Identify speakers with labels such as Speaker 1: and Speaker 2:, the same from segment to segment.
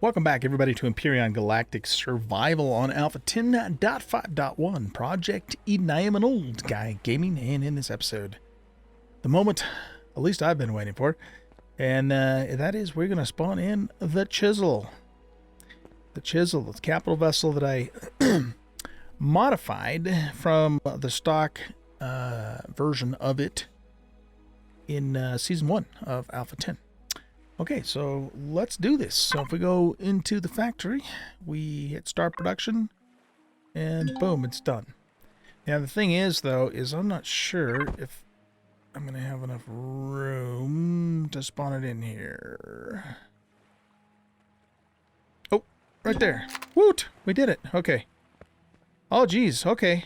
Speaker 1: Welcome back, everybody, to Empyrion Galactic Survival on Alpha 10.5.1 Project Eden. I am an old guy gaming, and in this episode, the moment, at least I've been waiting for, and that is we're going to spawn in the Chisel. The Chisel, the capital vessel that I modified from the stock version of it in Season 1 of Alpha 10. Okay, so let's do this. So if we go into the factory, we hit start production, and boom, it's done. Now the thing is, though, is I'm not sure if I'm going to have enough room to spawn it in here. Oh, right there. Woot! We did it. Okay. Oh, geez. Okay.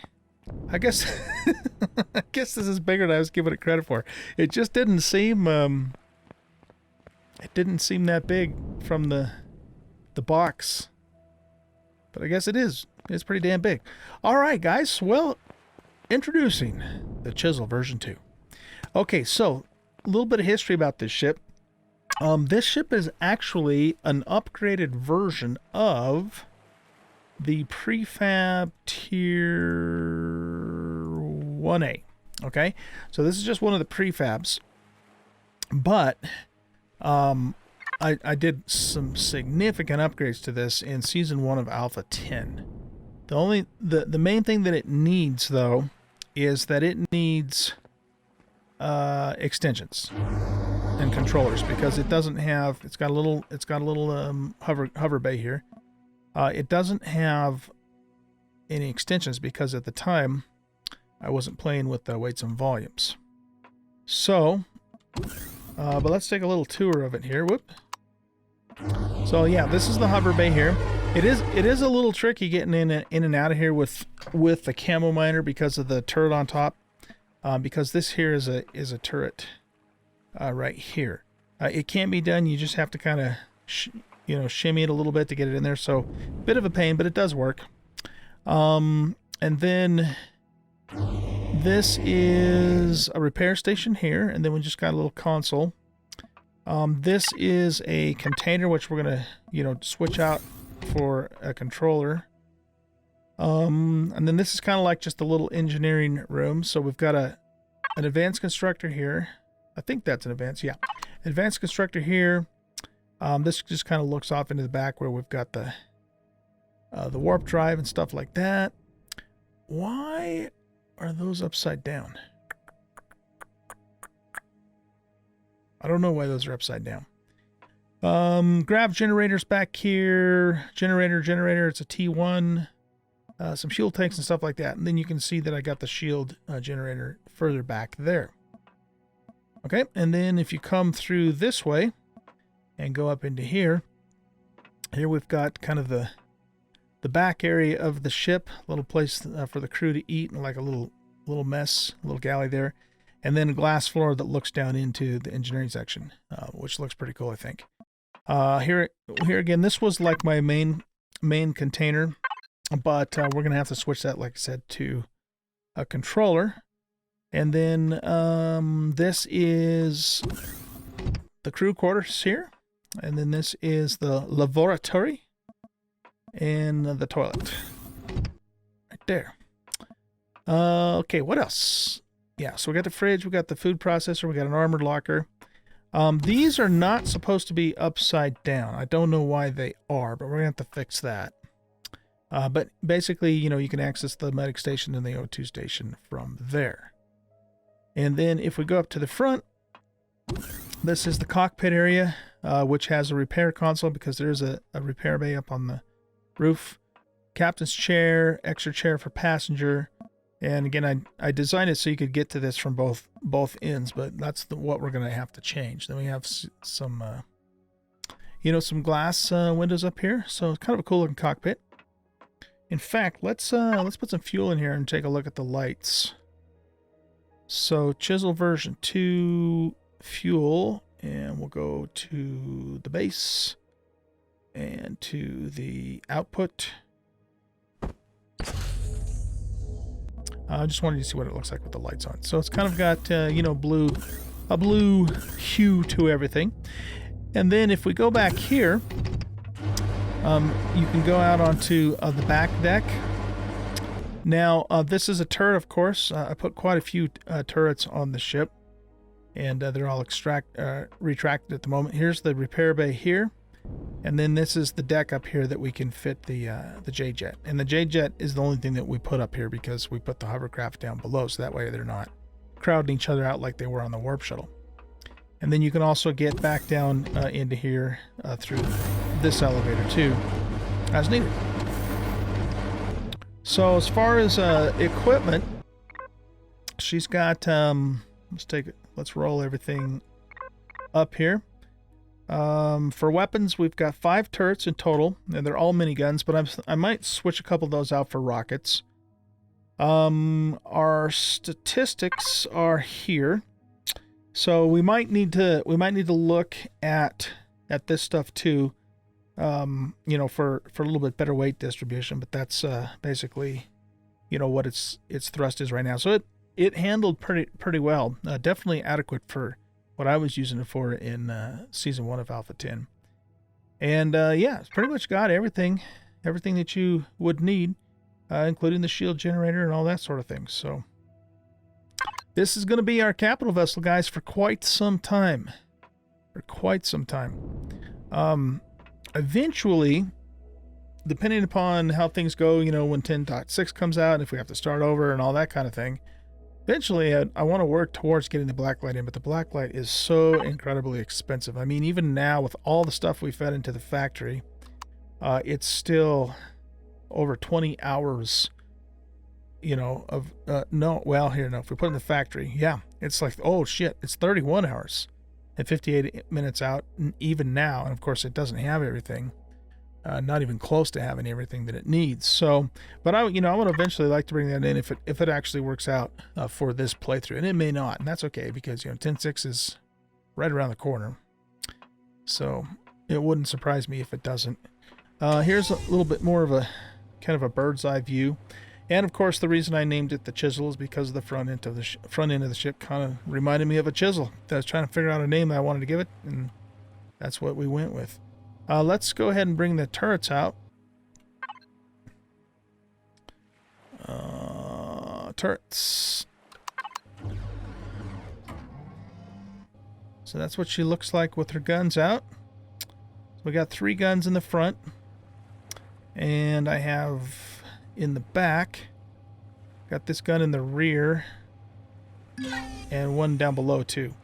Speaker 1: I guess I guess this is bigger than I was giving it credit for. It just didn't seem it didn't seem that big from the box. But I guess it is. It's pretty damn big. Alright, guys. Well, introducing the Chisel version 2. Okay, so a little bit of history about this ship. This ship is actually an upgraded version of the prefab tier 1A. Okay, so this is just one of the prefabs. But I did some significant upgrades to this in Season 1 of Alpha 10. The main thing that it needs, though, is that it needs extensions and controllers, because it doesn't have, it's got a little hover bay here. It doesn't have any extensions because at the time I wasn't playing with the weights and volumes. So but let's take a little tour of it here. Whoop. So yeah, this is the hover bay here. It is a little tricky getting in and out of here with the camo miner because of the turret on top. Because this here is a turret right here. It can be done. You just have to kind of shimmy it a little bit to get it in there. So bit of a pain, but it does work. And then this is a repair station here, and then we just got a little console. This is a container which we're gonna, switch out for a controller. And then this is kind of like just a little engineering room. So we've got an advanced constructor here. I think that's an advanced, yeah. Advanced constructor here. This just kind of looks off into the back where we've got the warp drive and stuff like that. Why are those upside down? I don't know why those are upside down. Grav generators back here. Generator. It's a T1. Some fuel tanks and stuff like that. And then you can see that I got the shield generator further back there. Okay, and then if you come through this way and go up into here, we've got kind of the back area of the ship, a little place for the crew to eat, and like a little mess, a little galley there, and then a glass floor that looks down into the engineering section, which looks pretty cool, I think. Here again, this was like my main container, but we're gonna have to switch that, like I said, to a controller. And then this is the crew quarters here, and then this is the laboratory. And the toilet. Right there. Okay, what else? Yeah, so we got the fridge, we got the food processor, we got an armored locker. These are not supposed to be upside down. I don't know why they are, but we're going to have to fix that. But basically, you can access the medic station and the O2 station from there. And then if we go up to the front, this is the cockpit area, which has a repair console because there's a repair bay up on the roof, captain's chair, extra chair for passenger, and again I designed it so you could get to this from both ends, but that's what we're going to have to change. Then we have some some glass windows up here, so it's kind of a cool looking cockpit. In fact, let's put some fuel in here and take a look at the lights. So Chisel version 2 fuel, and we'll go to the base and to the output. I just wanted to see what it looks like with the lights on. So it's kind of got, a blue hue to everything. And then if we go back here, You can go out onto the back deck. Now, this is a turret, of course. I put quite a few turrets on the ship, and they're all retracted at the moment. Here's the repair bay here, and then this is the deck up here that we can fit the J-Jet. And the J-Jet is the only thing that we put up here because we put the hovercraft down below, so that way they're not crowding each other out like they were on the warp shuttle. And then you can also get back down into here through this elevator too, as needed. So as far as equipment, she's got, let's roll everything up here. For weapons, we've got 5 turrets in total, and they're all miniguns, but I might switch a couple of those out for rockets. Our statistics are here. So we might need to look at this stuff too, you know, for a little bit better weight distribution, but that's basically, you know, what its thrust is right now. So it handled pretty well, definitely adequate for what I was using it for in season 1 of Alpha 10. And yeah, it's pretty much got everything that you would need, including the shield generator and all that sort of thing. So this is going to be our capital vessel, guys, for quite some time. Eventually, depending upon how things go, you know, when 10.6 comes out, and if we have to start over and all that kind of thing, eventually I want to work towards getting the blacklight in, but the blacklight is so incredibly expensive. I mean, even now with all the stuff we fed into the factory, it's still over 20 hours, you know, of if we put it in the factory, yeah, it's like, oh shit, it's 31 hours and 58 minutes out even now. And of course it doesn't have everything, not even close to having everything that it needs. So, but I would eventually like to bring that in if it actually works out for this playthrough, and it may not, and that's okay, because, you know, 10.6 is right around the corner, so it wouldn't surprise me if it doesn't. Here's a little bit more of a kind of a bird's eye view. And of course, the reason I named it the Chisel is because the front end of the ship kind of reminded me of a chisel. I was trying to figure out a name I wanted to give it, and that's what we went with. Let's go ahead and bring the turrets out. Turrets. So that's what she looks like with her guns out. So we got 3 guns in the front, and I have in the back, got this gun in the rear, and one down below too.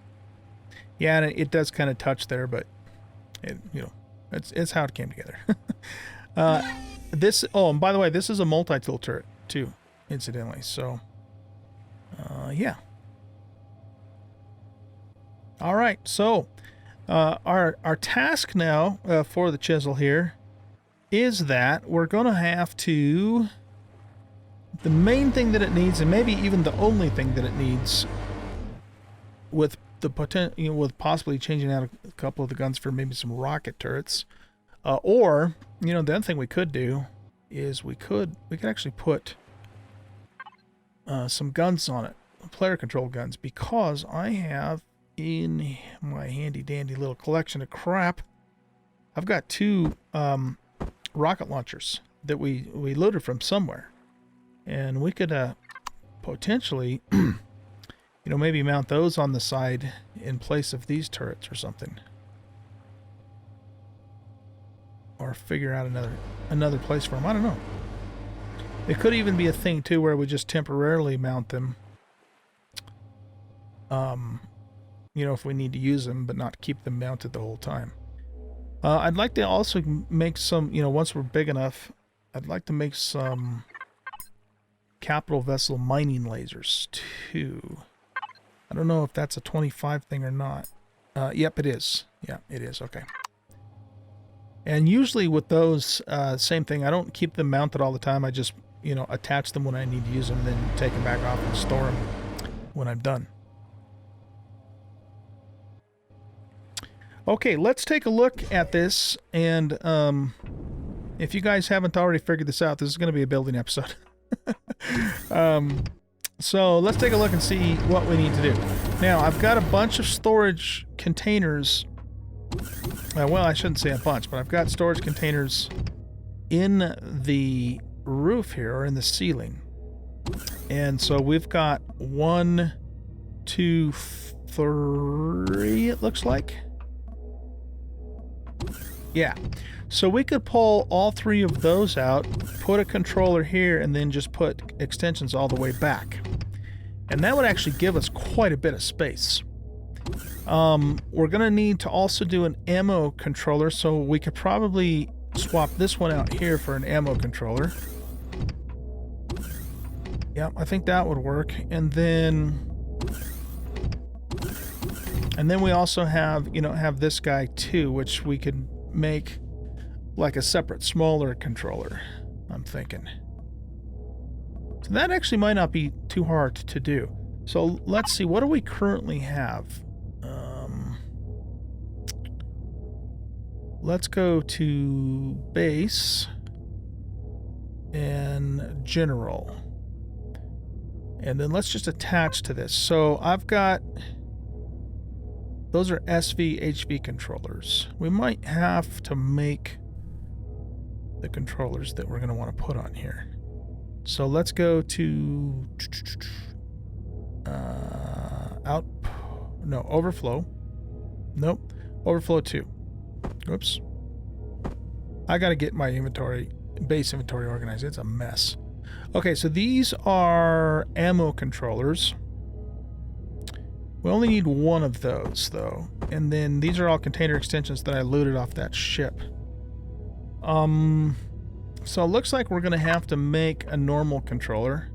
Speaker 1: Yeah, and it does kind of touch there, but it, you know, it's how it came together. And by the way, this is a multi-tool turret too, incidentally. So, yeah. All right, so our task now for the Chisel here is that we're going to have to, the main thing that it needs, and maybe even the only thing that it needs, with the potential, you know, with possibly changing out a couple of the guns for maybe some rocket turrets, or, you know, the other thing we could do is we could actually put some guns on it, player control guns, because I have in my handy dandy little collection of crap, I've got 2 rocket launchers that we loaded from somewhere, and we could potentially you know, maybe mount those on the side in place of these turrets or something, or figure out another place for them. I don't know. It could even be a thing too where we just temporarily mount them, you know, if we need to use them, but not keep them mounted the whole time. I'd like to also make some, you know, once we're big enough, I'd like to make some capital vessel mining lasers too. I don't know if that's a 25 thing or not. Yep, it is. Yeah, it is. Okay. And usually with those, same thing. I don't keep them mounted all the time. I just, you know, attach them when I need to use them, then take them back off and store them when I'm done. Okay, let's take a look at this, and if you guys haven't already figured this out, this is going to be a building episode. So let's take a look and see what we need to do. Now, I've got a bunch of storage containers. Well, I shouldn't say a bunch, but I've got storage containers in the roof here, or in the ceiling. And so we've got 1, 2, 3, it looks like. Yeah. So we could pull all 3 of those out, put a controller here, and then just put extensions all the way back. And that would actually give us quite a bit of space. We're going to need to also do an ammo controller, so we could probably swap this one out here for an ammo controller. Yep, I think that would work. And then we also have, you know, have this guy too, which we could make like a separate, smaller controller, I'm thinking. So that actually might not be too hard to do. So let's see, what do we currently have? Let's go to base and general. And then let's just attach to this. So I've got, those are SV HV controllers. We might have to make the controllers that we're going to want to put on here. So let's go to overflow. Nope, overflow 2. Oops. I got to get my base inventory organized. It's a mess. Okay, so these are ammo controllers. We only need 1 of those, though. And then these are all container extensions that I looted off that ship. So it looks like we're going to have to make a normal controller.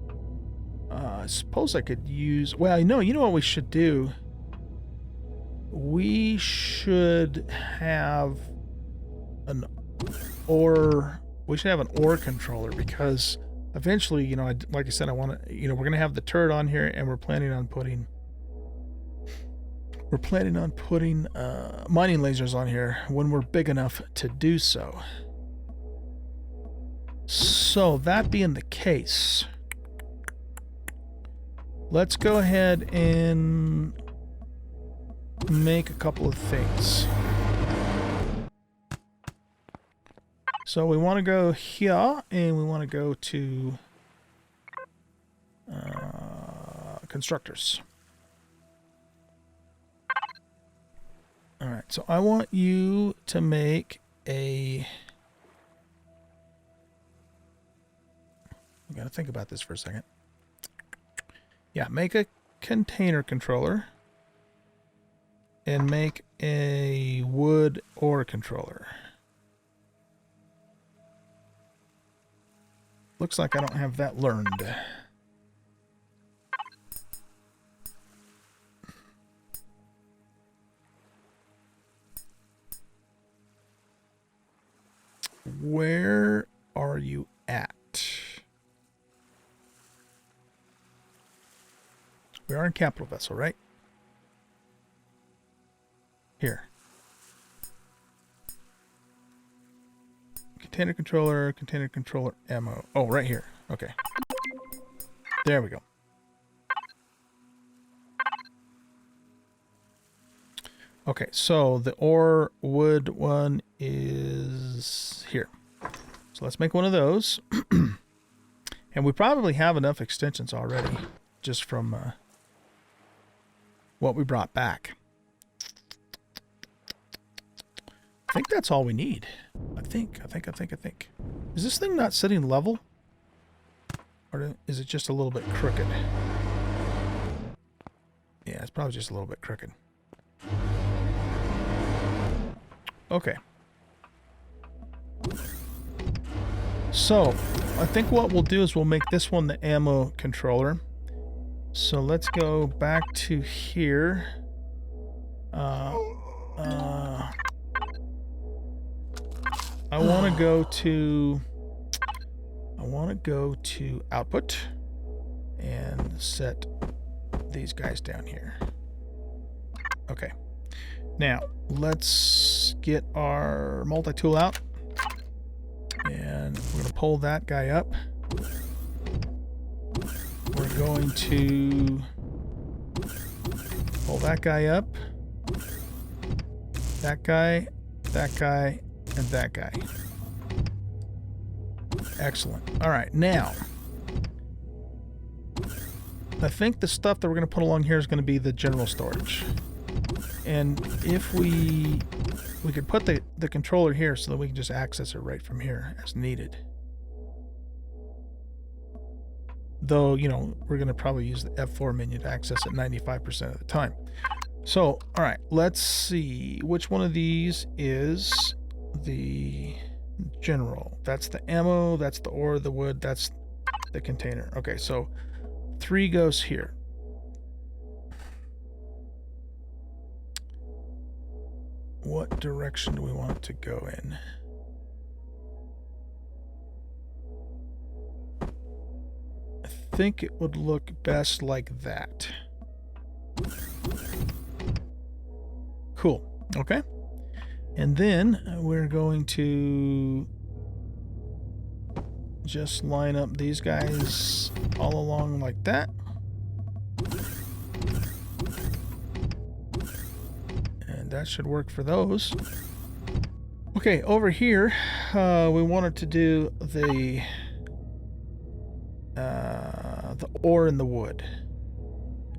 Speaker 1: I suppose I could use... Well, no, you know what we should do? We should have an ore... We should have an ore controller, because eventually, you know, like I said, I want to... You know, we're going to have the turret on here, and we're planning on putting mining lasers on here when we're big enough to do so. So, that being the case, let's go ahead and make a couple of things. So we want to go here, and we want to go to constructors. Alright, so I want you to make a... I gotta think about this for a second. Yeah, make a container controller. And make a wood ore controller. Looks like I don't have that learned. Where are you at? We are in capital vessel, right? Here. Container controller, ammo. Oh, right here. Okay. There we go. Okay, so the ore wood one is here. So let's make one of those. And we probably have enough extensions already, just from what we brought back. I think that's all we need. I think. Is this thing not sitting level? Or is it just a little bit crooked? Yeah, it's probably just a little bit crooked. Okay. So, I think what we'll do is we'll make this one the ammo controller. So let's go back to here. I want to go to output and set these guys down here. Okay. Now, let's get our multi-tool out. And we're going to pull that guy up. We're going to pull that guy up. That guy, and that guy. Excellent. All right, now I think the stuff that we're going to put along here is going to be the general storage. And if we could put the controller here so that we can just access it right from here as needed. Though, you know, we're going to probably use the F4 menu to access it 95% of the time. So, all right, let's see. Which one of these is the general? That's the ammo, that's the ore, the wood, that's the container. Okay, so 3 goes here. What direction do we want it to go in? I think it would look best like that. Cool. Okay. And then we're going to just line up these guys all along like that. And that should work for those. Okay, over here, we wanted to do the ore and the wood.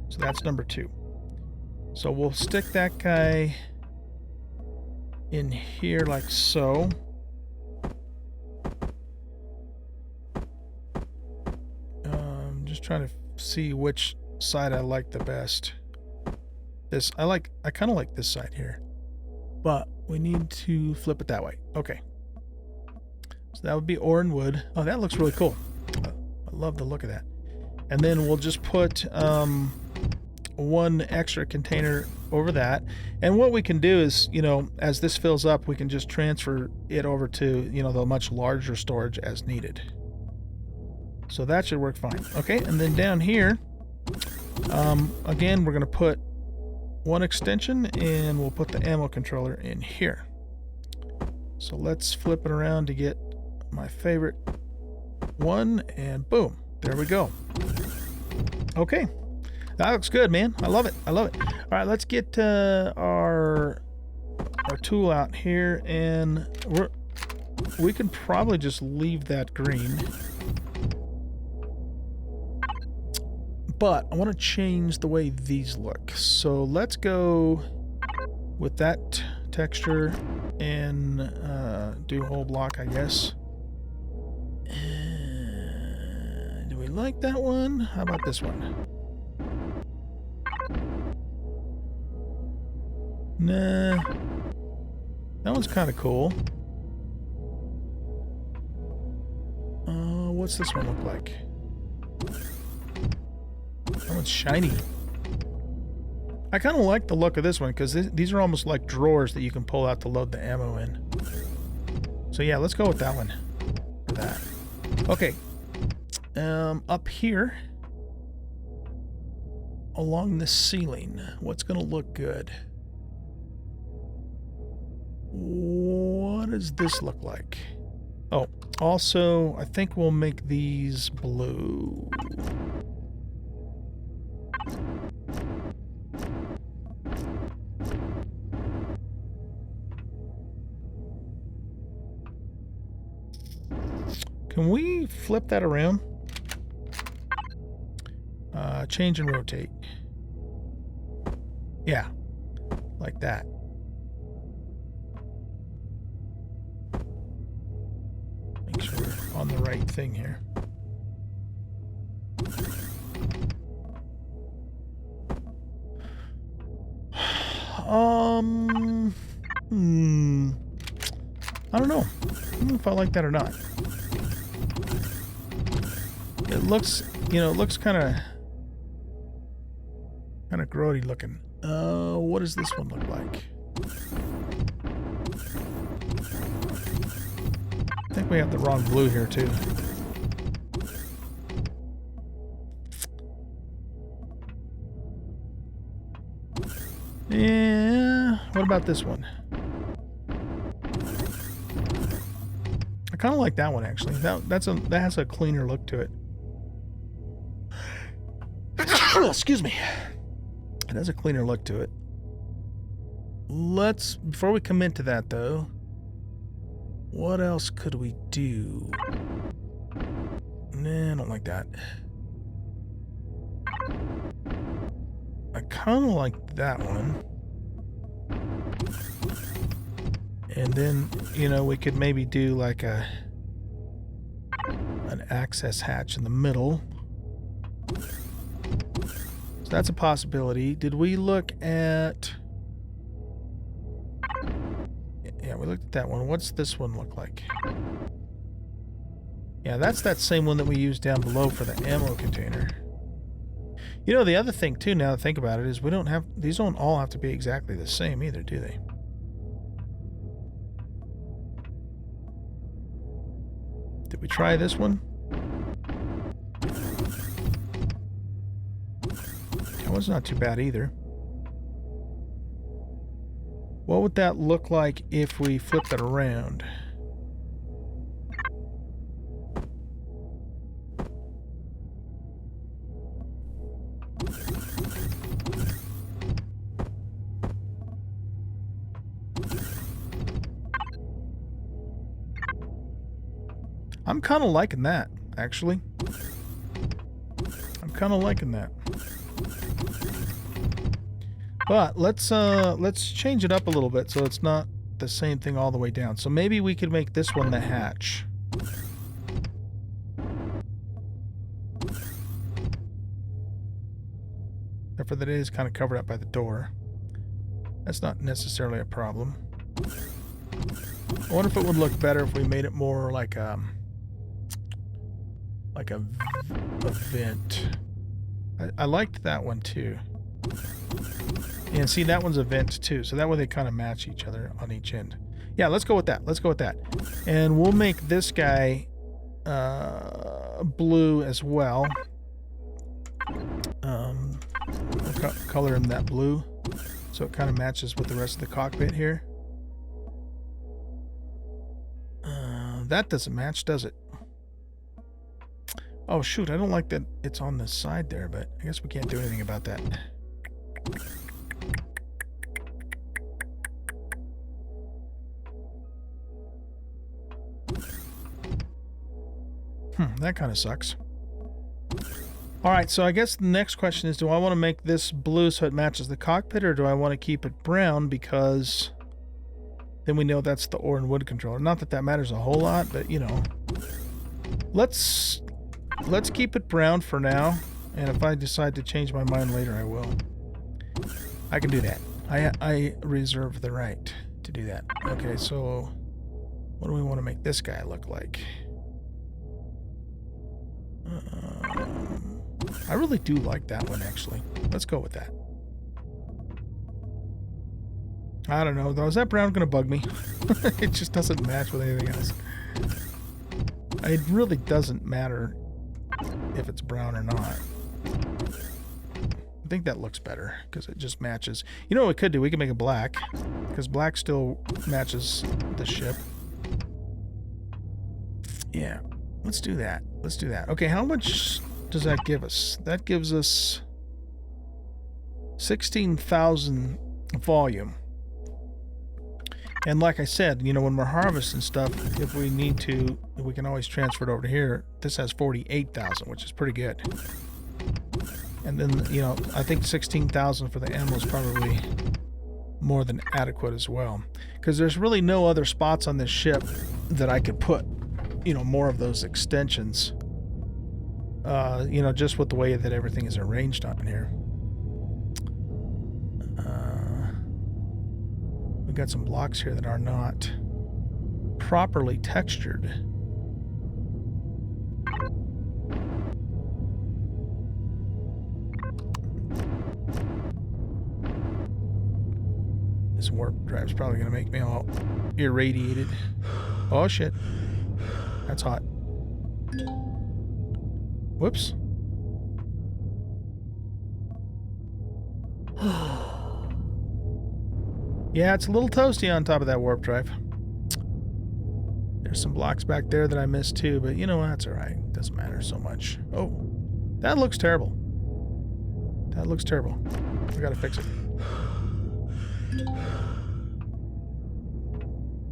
Speaker 1: So that's number 2. So we'll stick that guy in here like so. Just trying to see which side I like the best. I kind of like this side here, but we need to flip it that way. Okay. So that would be ore and wood. Oh, that looks really cool. I love the look of that. And then we'll just put 1 extra container over that. And what we can do is, you know, as this fills up, we can just transfer it over to, you know, the much larger storage as needed. So that should work fine. Okay, and then down here, again, we're going to put 1 extension, and we'll put the ammo controller in here. So let's flip it around to get my favorite one, and boom, there we go. Okay, that looks good, man. I love it. I love it. All right, let's get our tool out here, and we could probably just leave that green. But I want to change the way these look. So let's go with that texture and do whole block, I guess. Do we like that one? How about this one? Nah. That one's kind of cool. What's this one look like? That one's shiny. I kind of like the look of this one because these are almost like drawers that you can pull out to load the ammo in. So yeah, let's go with that one for that. Okay. Up here along the ceiling, what's going to look good? What does this look like? Oh, also, I think we'll make these blue. Can we flip that around? Change and rotate. Yeah, like that. Make sure we're on the right thing here. I don't know. I don't know if I like that or not. It looks, you know, it looks kind of grody looking. What does this one look like? I think we have the wrong blue here too. Yeah, what about this one? I kind of like that one actually. That has a cleaner look to it. Excuse me. It has a cleaner look to it. Before we commit to that though, what else could we do? Nah, I don't like that. I kind of like that one. And then, you know, we could maybe do like an access hatch in the middle. So that's a possibility. Did we look at... Yeah, we looked at that one. What's this one look like? Yeah, that's that same one that we used down below for the ammo container. You know, the other thing, too, now to think about it, is we don't have... These don't all have to be exactly the same either, do they? Did we try this one? That one's not too bad either. What would that look like if we flipped it around? I'm kind of liking that, actually. I'm kind of liking that. But let's change it up a little bit so it's not the same thing all the way down. So maybe we could make this one the hatch. Except for that it is kind of covered up by the door. That's not necessarily a problem. I wonder if it would look better if we made it more like a vent. I liked that one too. And see, that one's a vent too, so that way they kind of match each other on each end. Yeah, let's go with that. Let's go with that. And we'll make this guy blue as well. We'll color him that blue so it kind of matches with the rest of the cockpit here. That doesn't match, does it? Oh shoot, I don't like that it's on the side there, but I guess we can't do anything about that. That kind of sucks. Alright, so I guess the next question is, do I want to make this blue so it matches the cockpit, or do I want to keep it brown because then we know that's the ore and wood controller? Not that that matters a whole lot, but you know. Let's keep it brown for now, and if I decide to change my mind later, I will. I can do that. I reserve the right to do that. Okay, so what do we want to make this guy look like? I really do like that one, actually. Let's go with that. I don't know, though. Is that brown going to bug me? It just doesn't match with anything else. It really doesn't matter if it's brown or not. I think that looks better because it just matches. You know what we could do? We could make it black because black still matches the ship. Yeah, let's do that. Let's do that. Okay, how much does that give us? That gives us 16,000 volume. And like I said, you know, when we're harvesting stuff, if we need to, we can always transfer it over to here. This has 48,000, which is pretty good. And then, you know, I think 16,000 for the ammo is probably more than adequate as well. Because there's really no other spots on this ship that I could put, you know, more of those extensions. You know, just with the way that everything is arranged on here. We've got some blocks here that are not properly textured. This warp drive's probably going to make me all irradiated. Oh shit. That's hot. Whoops. Yeah, it's a little toasty on top of that warp drive. There's some blocks back there that I missed too, but you know what? That's alright. Doesn't matter so much. Oh, that looks terrible. That looks terrible. We gotta fix it.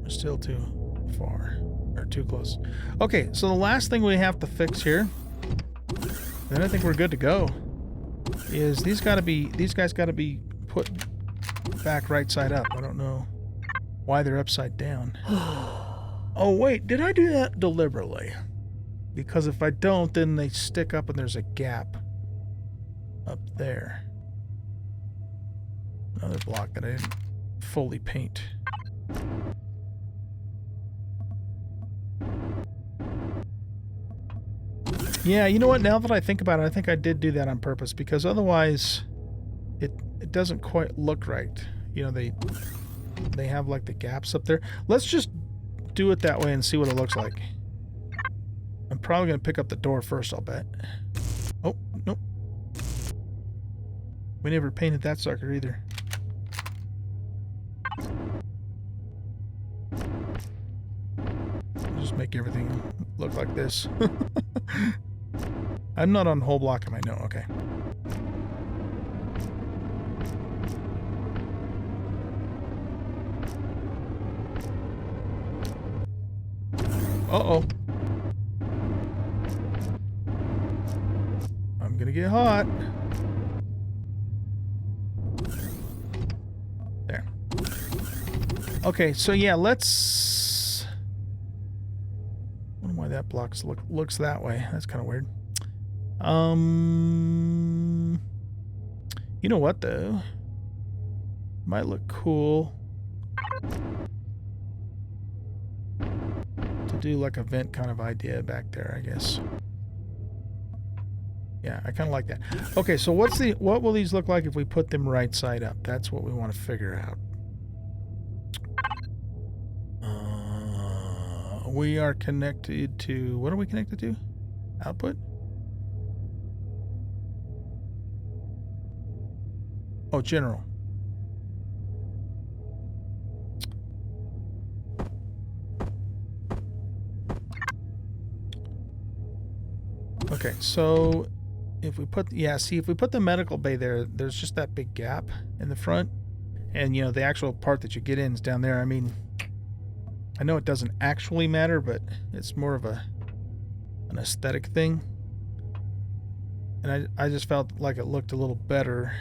Speaker 1: We're still too far. Or too close. Okay, so the last thing we have to fix here, then I think we're good to go, is these guys gotta be put back right side up. I don't know why they're upside down. Oh wait, did I do that deliberately? Because if I don't, then they stick up and there's a gap up there. Another block that I didn't fully paint. Yeah, you know what? Now that I think about it, I think I did do that on purpose, because otherwise it doesn't quite look right. You know, they have like the gaps up there. Let's just do it that way and see what it looks like. I'm probably going to pick up the door first, I'll bet. Oh, nope. We never painted that sucker either. Just make everything look like this. I'm not on whole block, am I? No, okay. Uh-oh. I'm gonna get hot. There. Okay, so yeah, let's... I don't know why that block looks that way. That's kind of weird. You know what, though? Might look cool to do like a vent kind of idea back there, I guess. Yeah, I kind of like that. Okay, so what will these look like if we put them right side up? That's what we want to figure out. We are connected to... What are we connected to? Output? Oh, general. Okay, so if we put... Yeah, see, if we put the medical bay there, there's just that big gap in the front. And, you know, the actual part that you get in is down there. I mean, I know it doesn't actually matter, but it's more of an aesthetic thing. And I just felt like it looked a little better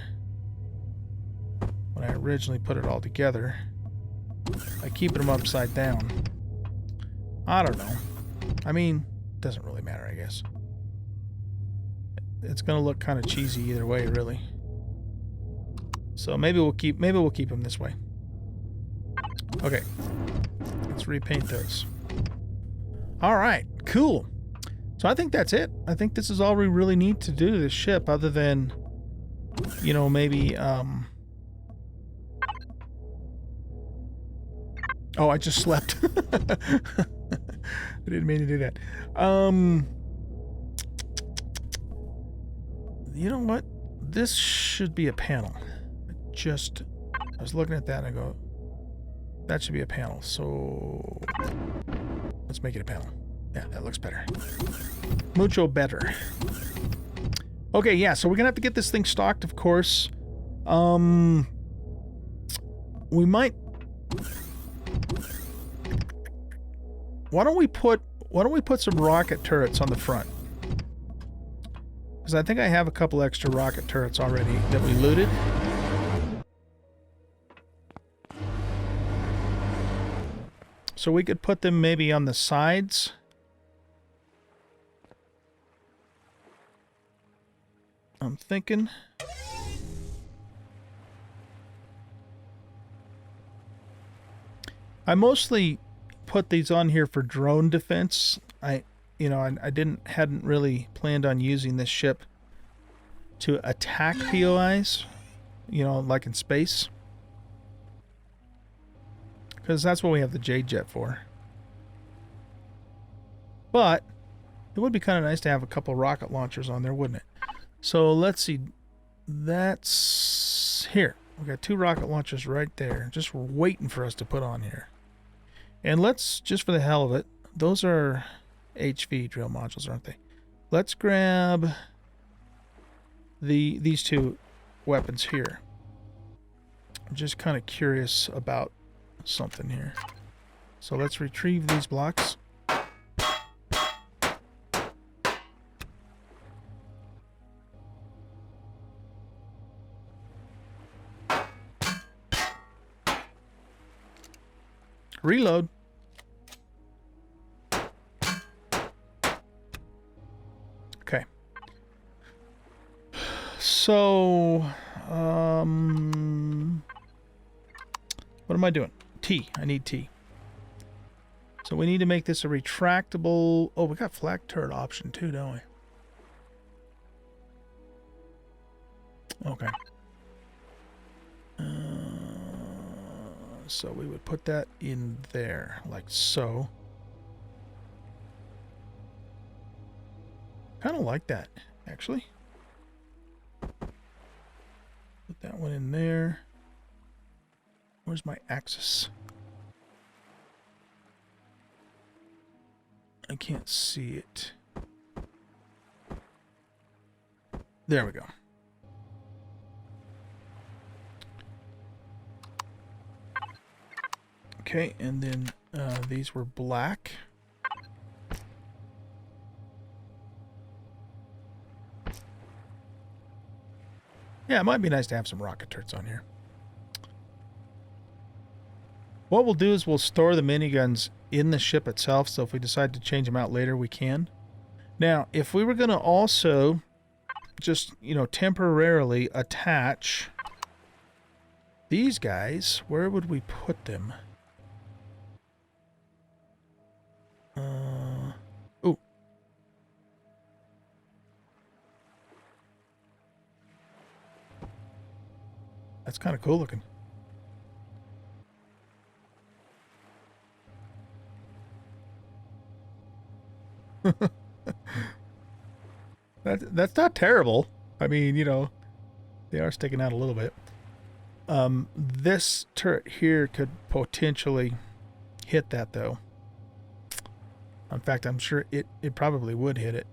Speaker 1: when I originally put it all together by keeping them upside down. I don't know. I mean, it doesn't really matter, I guess. It's gonna look kind of cheesy either way, really. So maybe we'll keep them this way. Okay. Let's repaint those. All right, cool. So I think that's it. I think this is all we really need to do to this ship, other than, you know, maybe oh, I just slept. I didn't mean to do that. You know what? This should be a panel. I was looking at that and I go, that should be a panel. So let's make it a panel. Yeah, that looks better. Mucho better. Okay, yeah, so we're gonna have to get this thing stocked, of course. We might... Why don't we put some rocket turrets on the front? Because I think I have a couple extra rocket turrets already that we looted. So we could put them maybe on the sides. I'm thinking. I mostly put these on here for drone defense. I hadn't really planned on using this ship to attack POIs, you know, like in space. Because that's what we have the Jade Jet for. But it would be kind of nice to have a couple rocket launchers on there, wouldn't it? So let's see. That's here. We got 2 rocket launchers right there, just waiting for us to put on here. And let's, just for the hell of it, those are HV drill modules, aren't they? Let's grab these 2 weapons here. I'm just kind of curious about something here. So let's retrieve these blocks. Reload. Okay. So, what am I doing? Tea. I need tea. So we need to make this a retractable... Oh, we got flak turret option too, don't we? Okay. So we would put that in there, like so. Kind of like that, actually. Put that one in there. Where's my axis? I can't see it. There we go. Okay, and then these were black. Yeah, it might be nice to have some rocket turrets on here. What we'll do is we'll store the miniguns in the ship itself, so if we decide to change them out later, we can. Now, if we were going to also just, you know, temporarily attach these guys, where would we put them? Oh. That's kind of cool looking. That's not terrible. I mean, you know, they are sticking out a little bit. This turret here could potentially hit that, though. In fact, I'm sure it probably would hit it.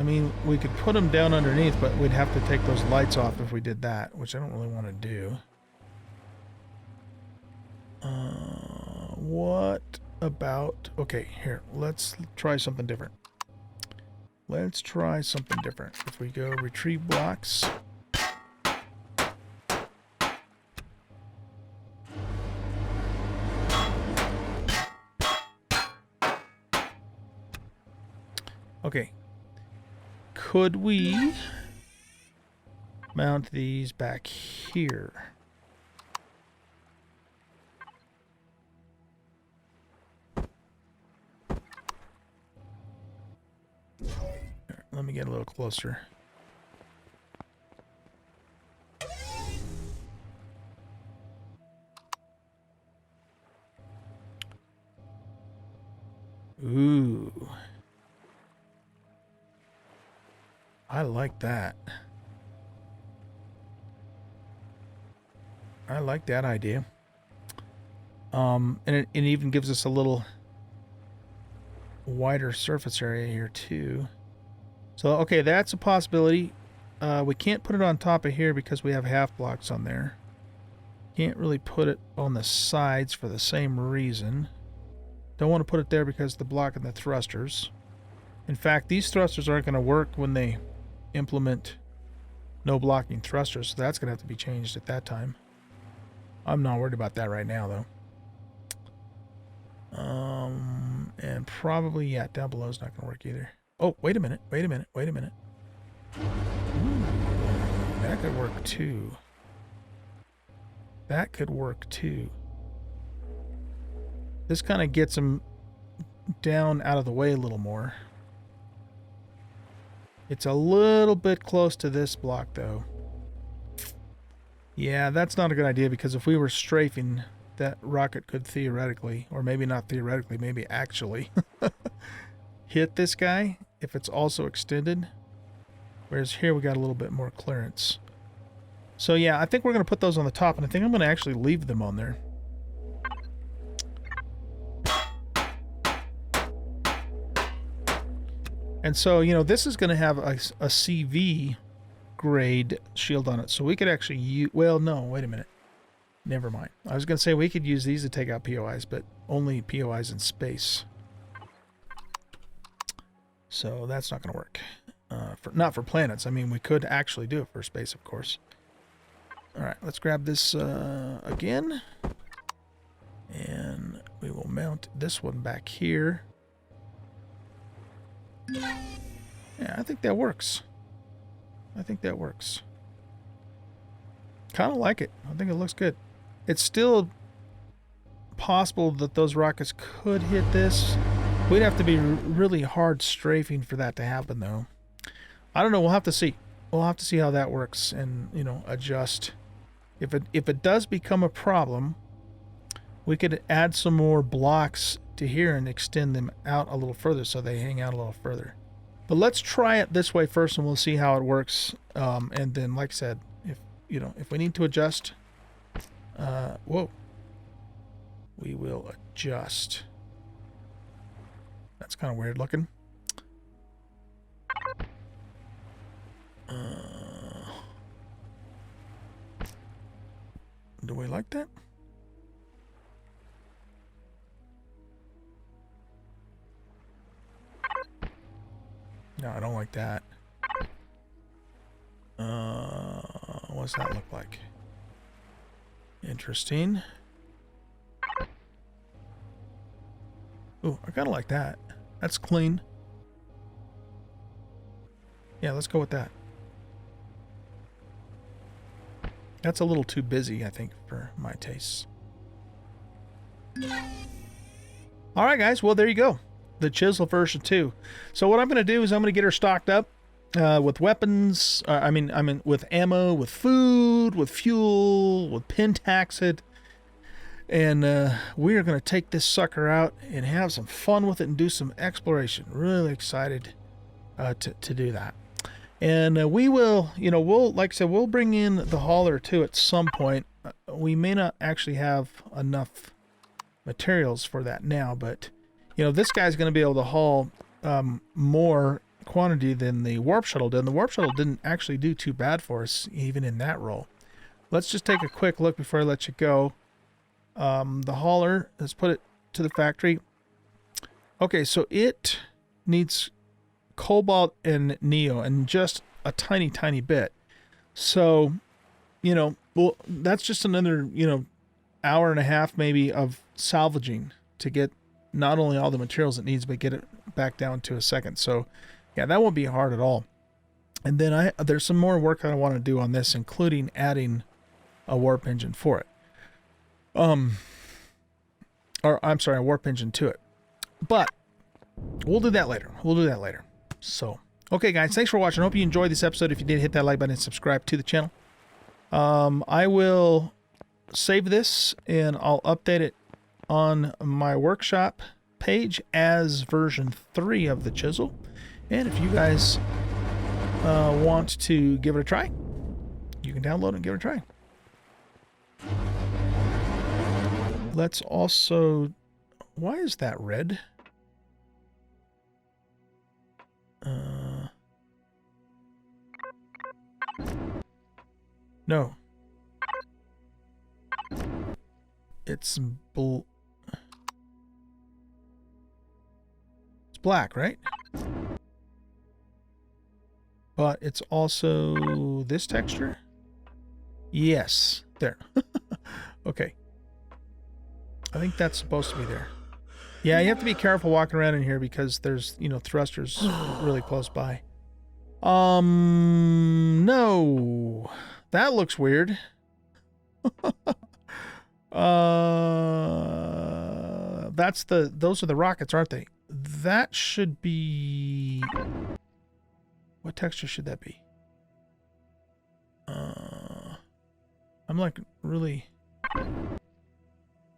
Speaker 1: I mean, we could put them down underneath, but we'd have to take those lights off if we did that, which I don't really want to do. What about... Okay, here, let's try something different. Let's try something different. If we go retrieve blocks... Okay. Could we mount these back here? Here, let me get a little closer. Ooh. I like that. I like that idea. And it even gives us a little wider surface area here too. So, okay, that's a possibility. We can't put it on top of here because we have half blocks on there. Can't really put it on the sides for the same reason. Don't want to put it there because the block and the thrusters. In fact, these thrusters aren't going to work when they implement no blocking thrusters, so that's going to have to be changed at that time. I'm not worried about that right now, though. And probably, yeah, down below is not going to work either. Oh, wait a minute, wait a minute, wait a minute. Ooh, that could work too. That could work too. This kind of gets them down out of the way a little more. It's a little bit close to this block, though. Yeah, that's not a good idea, because if we were strafing, that rocket could theoretically, or maybe not theoretically, maybe actually, hit this guy if it's also extended. Whereas here we got a little bit more clearance. So yeah, I think we're going to put those on the top, and I think I'm going to actually leave them on there. And so, you know, this is going to have a CV grade shield on it. So we could actually use... Well, no, wait a minute. Never mind. I was going to say we could use these to take out POIs, but only POIs in space. So that's not going to work. Not for planets. I mean, we could actually do it for space, of course. All right, let's grab this again. And we will mount this one back here. Yeah, I think that works. I think that works. Kind of like it. I think it looks good. It's still possible that those rockets could hit this. We'd have to be really hard strafing for that to happen, though. I don't know. We'll have to see. We'll have to see how that works and, you know, adjust. If it does become a problem, we could add some more blocks to here and extend them out a little further so they hang out a little further. But let's try it this way first, and we'll see how it works. And then, like I said, if we need to adjust, whoa, we will adjust. That's kind of weird looking. Do we like that? No, I don't like that. What's that look like? Interesting. Ooh, I kind of like that. That's clean. Yeah, let's go with that. That's a little too busy, I think, for my tastes. All right, guys. Well, there you go. The Chisel version 2. So what I'm going to do is I'm going to get her stocked up with weapons. I mean, with ammo, with food, with fuel, with Pentaxid. And we are going to take this sucker out and have some fun with it and do some exploration. Really excited to do that. And we will, you know, like I said, we'll bring in the hauler too at some point. We may not actually have enough materials for that now, but, you know, this guy's going to be able to haul more quantity than the warp shuttle did. And the warp shuttle didn't actually do too bad for us, even in that role. Let's just take a quick look before I let you go. The hauler, let's put it to the factory. Okay, so it needs cobalt and neo and just a tiny bit. So, you know, well, that's just another, you know, hour and a half maybe of salvaging to get not only all the materials it needs, but get it back down to a second. So yeah, that won't be hard at all. And then there's some more work that I want to do on this, including adding a warp engine for it. Or I'm sorry, a warp engine to it. But we'll do that later. So, okay, guys, thanks for watching. I hope you enjoyed this episode. If you did, hit that like button and subscribe to the channel. I will save this and I'll update it on my workshop page as version 3 of the Chisel. And if you guys want to give it a try, you can download it and give it a try. Let's also... Why is that red? No. It's black, right? But it's also this texture? Yes. There. Okay. I think that's supposed to be there. Yeah, you have to be careful walking around in here because there's, you know, thrusters really close by. No. That looks weird. Those are the rockets, aren't they? That should be... What texture should that be? I'm like really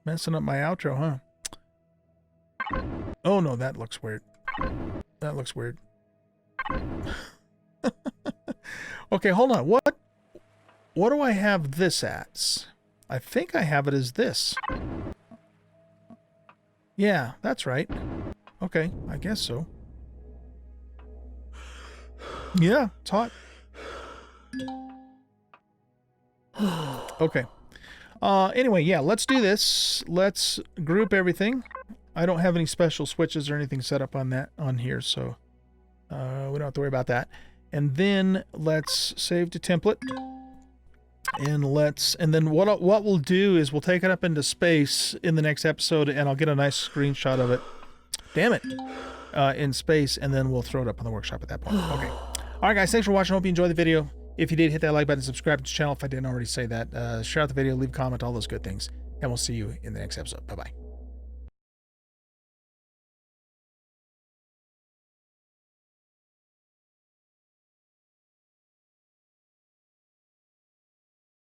Speaker 1: messing up my outro, huh? Oh no, that looks weird. That looks weird. Okay, hold on. What do I have this as? I think I have it as this. Yeah, that's right. Okay, I guess so. Yeah, it's hot. Okay. Anyway, yeah, let's do this. Let's group everything. I don't have any special switches or anything set up on here, so we don't have to worry about that. And then let's save to template. And then what we'll do is we'll take it up into space in the next episode, and I'll get a nice screenshot of it. Damn it. In space, and then we'll throw it up on the workshop at that point. Okay. All right, guys. Thanks for watching. Hope you enjoyed the video. If you did, hit that like button, subscribe to the channel if I didn't already say that. Share out the video, leave a comment, all those good things. And we'll see you in the next episode. Bye-bye.